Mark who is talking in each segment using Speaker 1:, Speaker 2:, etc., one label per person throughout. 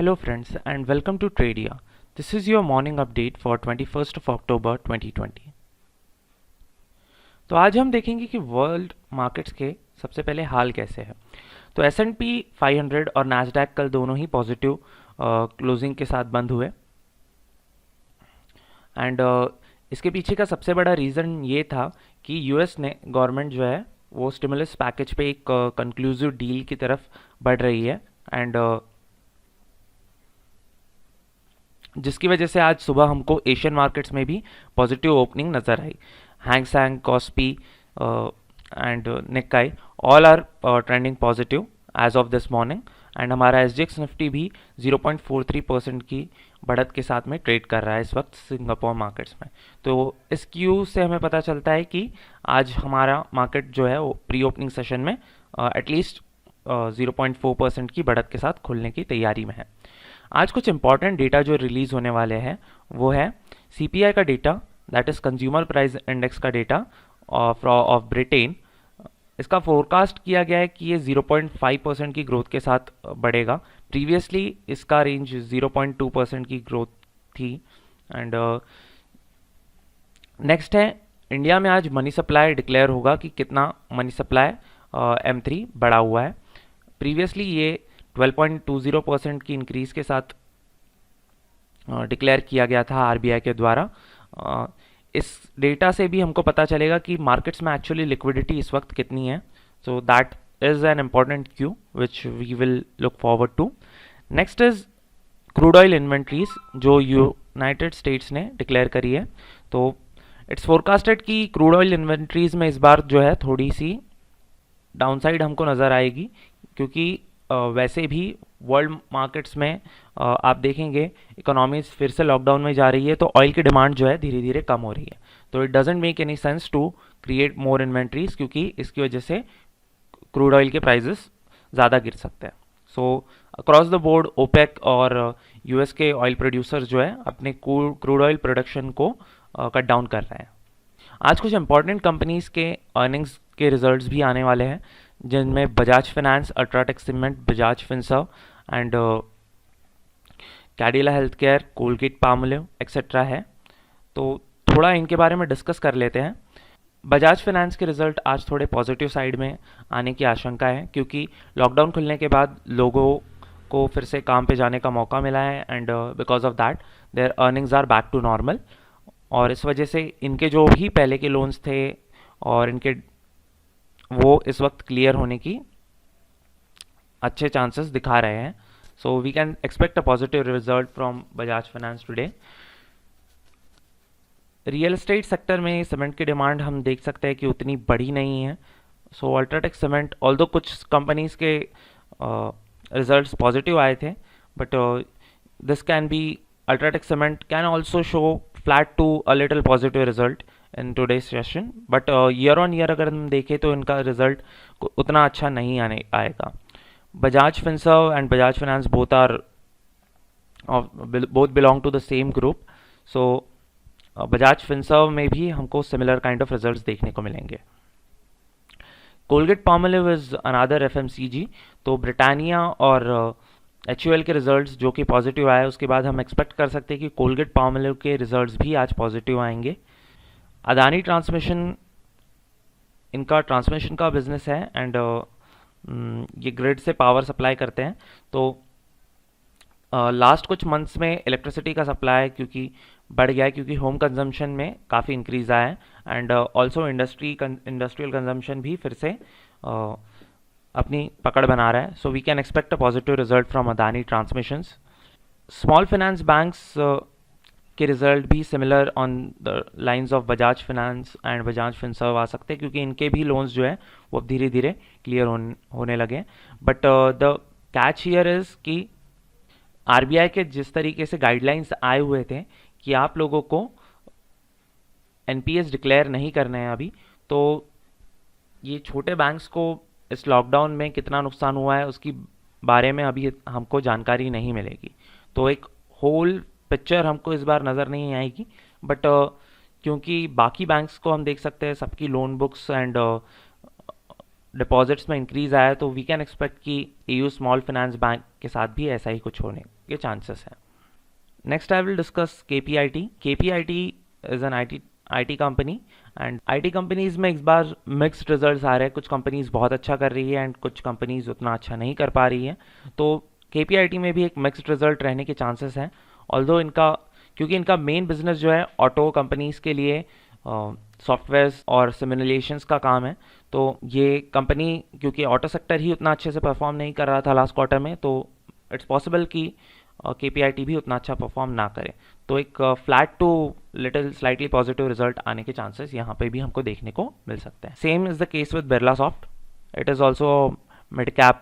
Speaker 1: Hello friends and welcome to Tradia. This is your morning update for 21st of October 2020. तो आज हम देखेंगे कि वर्ल्ड मार्केट्स के सबसे पहले हाल कैसे है। तो S&P 500 और नैस्डैक कल दोनों ही पॉजिटिव क्लोजिंग के साथ बंद हुए एंड इसके पीछे का सबसे बड़ा रीज़न ये था कि यूएस ने गवर्नमेंट जो है वो स्टिमुलस पैकेज पे एक कंक्लूसिव डील की तरफ बढ़ रही है एंड जिसकी वजह से आज सुबह हमको एशियन मार्केट्स में भी पॉजिटिव ओपनिंग नज़र आई। Hang Seng, Kospi and Nikkei all are trending positive as of this morning and हमारा SGX निफ्टी भी 0.43% की बढ़त के साथ में ट्रेड कर रहा है इस वक्त सिंगापुर मार्केट्स में। तो इस क्यू से हमें पता चलता है कि आज हमारा मार्केट जो है वो प्री ओपनिंग सेशन में एटलीस्ट 0.4% की बढ़त के साथ खुलने की तैयारी में है। आज कुछ इंपॉर्टेंट डेटा जो रिलीज़ होने वाले हैं वो है CPI का data, that is consumer price index का डेटा ऑफ ब्रिटेन। इसका फोरकास्ट किया गया है कि ये 0.5% की ग्रोथ के साथ बढ़ेगा। प्रीवियसली इसका रेंज 0.2% की ग्रोथ थी। एंड नेक्स्ट है इंडिया में आज मनी सप्लाई डिक्लेयर होगा कि कितना मनी सप्लाई M3 बढ़ा हुआ है। प्रीवियसली ये 12.20% की इंक्रीज के साथ डिक्लेयर किया गया था RBI के द्वारा। इस डेटा से भी हमको पता चलेगा कि मार्केट्स में एक्चुअली लिक्विडिटी इस वक्त कितनी है। So that is an important cue which we will look forward to. Next is crude oil inventories जो यूनाइटेड स्टेट्स ने डिक्लेयर करी है। तो इट्स फोरकास्टेड कि क्रूड ऑयल इन्वेंट्रीज में इस बार जो है थोड़ी सी डाउनसाइड हमको नज़र आएगी, क्योंकि वैसे भी वर्ल्ड मार्केट्स में आप देखेंगे इकोनॉमीज फिर से लॉकडाउन में जा रही है, तो ऑयल की डिमांड जो है धीरे धीरे कम हो रही है। तो it doesn't make any sense to create more inventories, क्योंकि इसकी वजह से क्रूड ऑयल के प्राइजेस ज़्यादा गिर सकते हैं। सो अक्रॉस द बोर्ड ओपेक और US के ऑयल प्रोड्यूसर्स जो है अपने क्रूड ऑयल प्रोडक्शन को कट डाउन कर रहे हैं। आज कुछ इंपॉर्टेंट कंपनीज के अर्निंग्स के रिजल्ट्स भी आने वाले हैं, जिनमें Bajaj finance, UltraTech cement, Bajaj Finserv and Cadila health care, Colgate Palmolive etcetera है। तो थोड़ा इनके बारे में डिस्कस कर लेते हैं। बजाज फाइनेंस के रिजल्ट आज थोड़े पॉजिटिव साइड में आने की आशंका है, क्योंकि लॉकडाउन खुलने के बाद लोगों को फिर से काम पे जाने का मौका मिला है and because of that their earnings are back to normal. और इस वजह से इनके जो भी पहले के लोन्स थे और इनके वो इस वक्त क्लियर होने की अच्छे चांसेस दिखा रहे हैं। So we can expect a positive result from Bajaj Finance today. Real estate sector में सीमेंट की डिमांड हम देख सकते हैं कि उतनी बड़ी नहीं है। सो अल्ट्राटेक सीमेंट, ऑल्दो कुछ कंपनीज के रिजल्ट्स पॉजिटिव आए थे, but this can be UltraTech Cement can also show flat to a little positive result in today's session, but year on year अगर हम देखें तो इनका रिजल्ट उतना अच्छा नहीं आएगा। Bajaj Finserv and Bajaj Finance both belong to the same group. So Bajaj Finserv में भी हमको सिमिलर काइंड ऑफ रिजल्ट्स देखने को मिलेंगे। Colgate Palmolive is another FMCG। तो ब्रिटानिया और HUL के रिजल्ट्स जो कि पॉजिटिव आए, उसके बाद हम एक्सपेक्ट कर सकते हैं कि कोलगेट पामोलिव के रिजल्ट्स भी आज पॉजिटिव आएंगे। अदानी ट्रांसमिशन, इनका ट्रांसमिशन का बिजनेस है एंड ये ग्रिड से पावर सप्लाई करते हैं। तो लास्ट कुछ मंथ्स में इलेक्ट्रिसिटी का सप्लाई क्योंकि बढ़ गया है, क्योंकि होम कंजम्पशन में काफ़ी इंक्रीज आया है एंड ऑल्सो इंडस्ट्रियल कंजम्पशन भी फिर से अपनी पकड़ बना रहा है। So we can expect a positive result from Adani Transmissions. Small finance banks के रिजल्ट भी similar on the lines of Bajaj Finance and Bajaj Finserv आ सकते हैं, क्योंकि इनके भी लोन्स जो है वो अब धीरे धीरे क्लियर होने लगे। But the catch here is कि RBI के जिस तरीके से गाइडलाइंस आए हुए थे कि आप लोगों को NPS डिक्लेयर नहीं करने हैं अभी, तो ये छोटे बैंक्स को इस लॉकडाउन में कितना नुकसान हुआ है उसकी बारे में अभी हमको जानकारी नहीं मिलेगी। तो एक होल पिक्चर हमको इस बार नज़र नहीं आएगी, बट क्योंकि बाकी बैंक्स को हम देख सकते हैं सबकी लोन बुक्स एंड डिपॉजिट्स में इंक्रीज आया है, तो वी कैन एक्सपेक्ट कि AU स्मॉल फाइनेंस बैंक के साथ भी ऐसा ही कुछ होने के चांसेस हैं। Next I will discuss KPIT। KPIT is an IT company and IT companies में इस बार मिक्स्ड रिजल्ट्स आ रहे हैं। कुछ कंपनीज बहुत अच्छा कर रही है एंड कुछ कंपनीज उतना अच्छा नहीं कर पा रही हैं। तो KPIT में भी एक मिक्स्ड रिजल्ट रहने के चांसेस हैं। ऑल्दो क्योंकि इनका मेन बिजनेस जो है ऑटो कंपनीज के लिए सॉफ्टवेयर्स और सिमुलेशंस का काम है, तो ये कंपनी क्योंकि ऑटो सेक्टर ही उतना अच्छे से परफॉर्म नहीं कर रहा था लास्ट क्वार्टर में, तो इट्स पॉसिबल कि KPIT भी उतना अच्छा परफॉर्म ना करे। तो एक flat to little slightly positive result आने के चांसेस यहाँ पे भी हमको देखने को मिल सकते हैं। Same is the case with Birla soft. It is also mid cap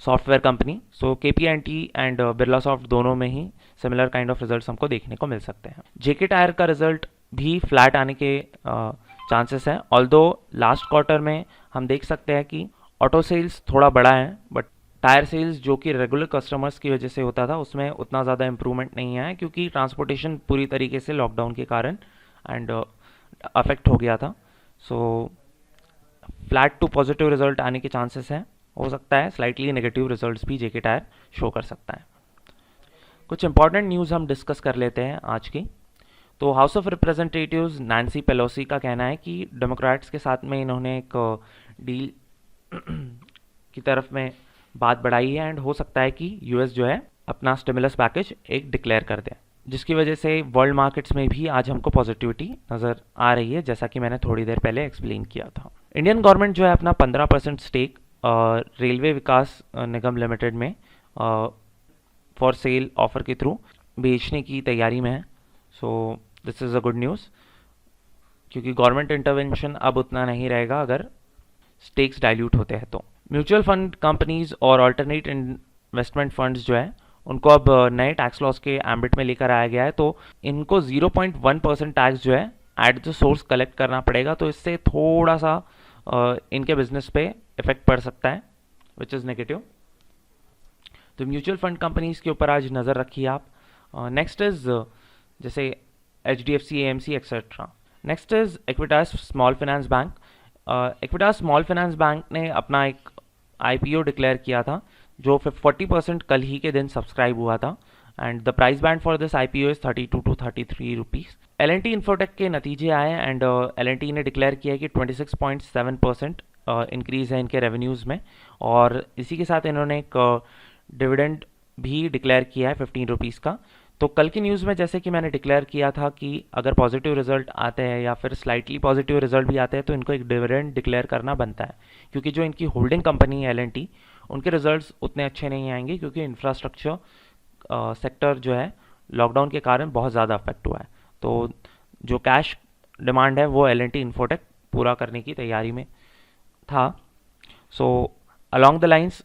Speaker 1: software company. So KPIT and Birla soft दोनों में ही सिमिलर काइंड ऑफ रिजल्ट्स हमको देखने को मिल सकते हैं। JK टायर का रिजल्ट भी फ्लैट आने के चांसेस हैं। ऑल्दो लास्ट क्वार्टर में हम देख सकते हैं कि ऑटो सेल्स थोड़ा बढ़ा है, बट टायर सेल्स जो कि रेगुलर कस्टमर्स की वजह से होता था उसमें उतना ज़्यादा इम्प्रूवमेंट नहीं आया, क्योंकि ट्रांसपोर्टेशन पूरी तरीके से लॉकडाउन के कारण एंड अफेक्ट हो गया था। So flat to positive result आने के चांसेस हैं। हो सकता है स्लाइटली नेगेटिव रिजल्ट्स भी JK टायर शो कर सकता है। कुछ इंपॉर्टेंट न्यूज़ हम डिस्कस कर लेते हैं आज की। तो house of representatives Nancy Pelosi का कहना है कि डेमोक्रेट्स के साथ में इन्होंने एक डील की तरफ में बात बढ़ाई है एंड हो सकता है कि US जो है अपना स्टिमुलस पैकेज एक डिक्लेयर कर दे, जिसकी वजह से वर्ल्ड मार्केट्स में भी आज हमको पॉजिटिविटी नज़र आ रही है, जैसा कि मैंने थोड़ी देर पहले एक्सप्लेन किया था। इंडियन गवर्नमेंट जो है अपना 15% स्टेक रेलवे विकास निगम लिमिटेड में फॉर सेल ऑफर के थ्रू बेचने की तैयारी में है। सो this is a good news, क्योंकि गवर्नमेंट इंटरवेंशन अब उतना नहीं रहेगा अगर स्टेक्स डाइल्यूट होते हैं। तो म्यूचुअल फंड कंपनीज और अल्टरनेट इन्वेस्टमेंट फंड्स जो है उनको अब नए टैक्स लॉस के एम्बिट में लेकर आया गया है, तो इनको 0.1% टैक्स जो है एट द सोर्स कलेक्ट करना पड़ेगा। तो इससे थोड़ा सा इनके बिजनेस पे इफेक्ट पड़ सकता है, विच इज़ नेगेटिव। तो म्यूचुअल फंड कंपनीज के ऊपर आज नज़र रखिए आप। नेक्स्ट इज जैसे HDFC, AMC etcetera. Next is Equitas small finance bank. Equitas small finance bank ने अपना एक IPO डिक्लेयर किया था, जो 40% कल ही के दिन सब्सक्राइब हुआ था and the price band for this IPO is 32 to 33 rupees. L&T infotech के नतीजे आए एंड L&T ने डिक्लेयर किया है कि 26.7% इंक्रीज़ है इनके रेवेन्यूज़ में, और इसी के साथ इन्होंने एक डिविडेंड भी डिक्लेयर किया है 15 रुपीज़ का। तो कल की न्यूज़ में जैसे कि मैंने डिक्लेयर किया था कि अगर पॉजिटिव रिजल्ट आते हैं या फिर स्लाइटली पॉजिटिव रिजल्ट भी आते हैं तो इनको एक डिविडेंड डिक्लेयर करना बनता है, क्योंकि जो इनकी होल्डिंग कंपनी है L&T, उनके रिजल्ट्स उतने अच्छे नहीं आएंगे, क्योंकि इंफ्रास्ट्रक्चर सेक्टर जो है लॉकडाउन के कारण बहुत ज़्यादा अफेक्ट हुआ है। तो जो कैश डिमांड है वो L&T इन्फोटेक पूरा करने की तैयारी में था। सो अलॉन्ग द लाइन्स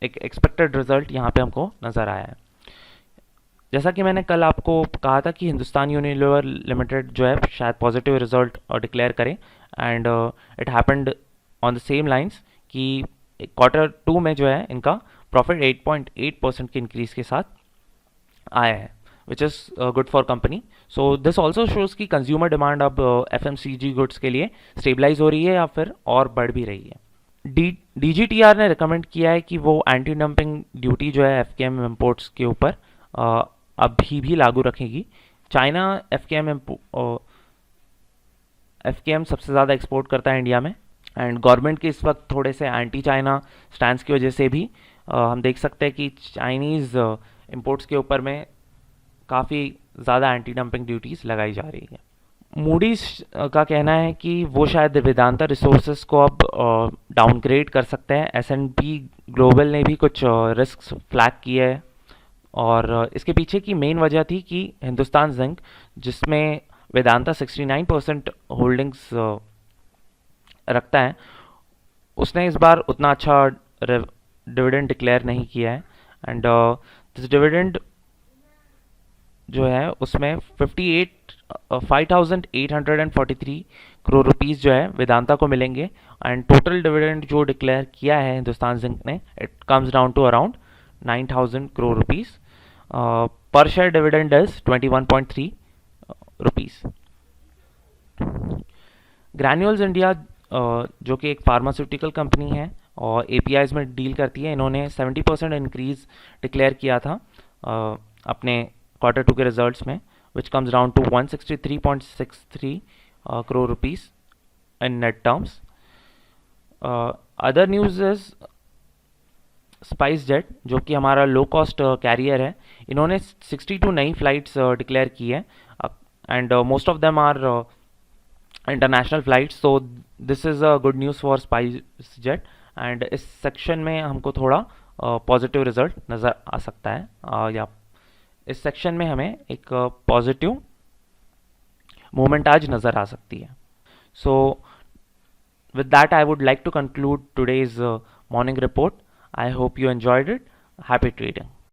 Speaker 1: एक एक्सपेक्टेड रिजल्ट यहाँ पे हमको नज़र आया है। जैसा कि मैंने कल आपको कहा था कि हिंदुस्तान यूनिलीवर लिमिटेड जो है शायद पॉजिटिव रिजल्ट डिक्लेयर करे, and it happened on the same lines कि Q2 में जो है इनका प्रॉफिट 8.8% के इंक्रीज के साथ आया है, which is good for company. So this also shows कि कंज्यूमर डिमांड अब FMCG गुड्स के लिए स्टेबलाइज हो रही है या फिर और बढ़ भी रही है। DGTR ने रिकमेंड किया है कि वो एंटी डंपिंग ड्यूटी जो है FKM इम्पोर्ट्स के ऊपर अभी भी लागू रखेगी। चाइना FKM सबसे ज़्यादा एक्सपोर्ट करता है इंडिया में, एंड गवर्नमेंट के इस वक्त थोड़े से एंटी चाइना स्टैंड की वजह से भी हम देख सकते हैं कि चाइनीज़ इंपोर्ट्स के ऊपर में काफ़ी ज़्यादा एंटी डंपिंग ड्यूटीज़ लगाई जा रही है। मूडीज का कहना है कि वो शायद वेदांता रिसोर्सेज को अब डाउनग्रेड कर सकते हैं। S&P ग्लोबल ने भी कुछ रिस्क फ्लैग किए हैं, और इसके पीछे की मेन वजह थी कि हिंदुस्तान जिंक, जिसमें वेदांता 69% होल्डिंग्स रखता है, उसने इस बार उतना अच्छा डिविडेंड डिक्लेयर नहीं किया है, एंड दिस डिविडेंड जो है उसमें 5,843 करोड़ रुपीज़ जो है वेदांता को मिलेंगे, एंड टोटल डिविडेंड जो डिक्लेयर किया है हिंदुस्तान जिंक ने, it comes down to around 9,000 crore rupees. पर share dividend is 21.3 rupees. Granules India जो कि एक फार्मास्यूटिकल कंपनी है और APIs में डील करती है, इन्होंने 70% इंक्रीज़ डिक्लेयर किया था अपने Q2 के रिजल्ट्स में, which comes down to 163.63 crore rupees in net terms. Other news is SpiceJet, जो कि हमारा लो कॉस्ट कैरियर है, इन्होंने 62 नई फ्लाइट्स डिक्लेयर की है, and most of them are international flights. So this is a good news for SpiceJet, and इस section में हमको थोड़ा पॉजिटिव रिजल्ट नज़र आ सकता है, या इस सेक्शन में हमें एक पॉजिटिव मूवमेंट आज नज़र आ सकती है. सो with that, I would like to conclude today's morning report. I hope you enjoyed it. Happy trading.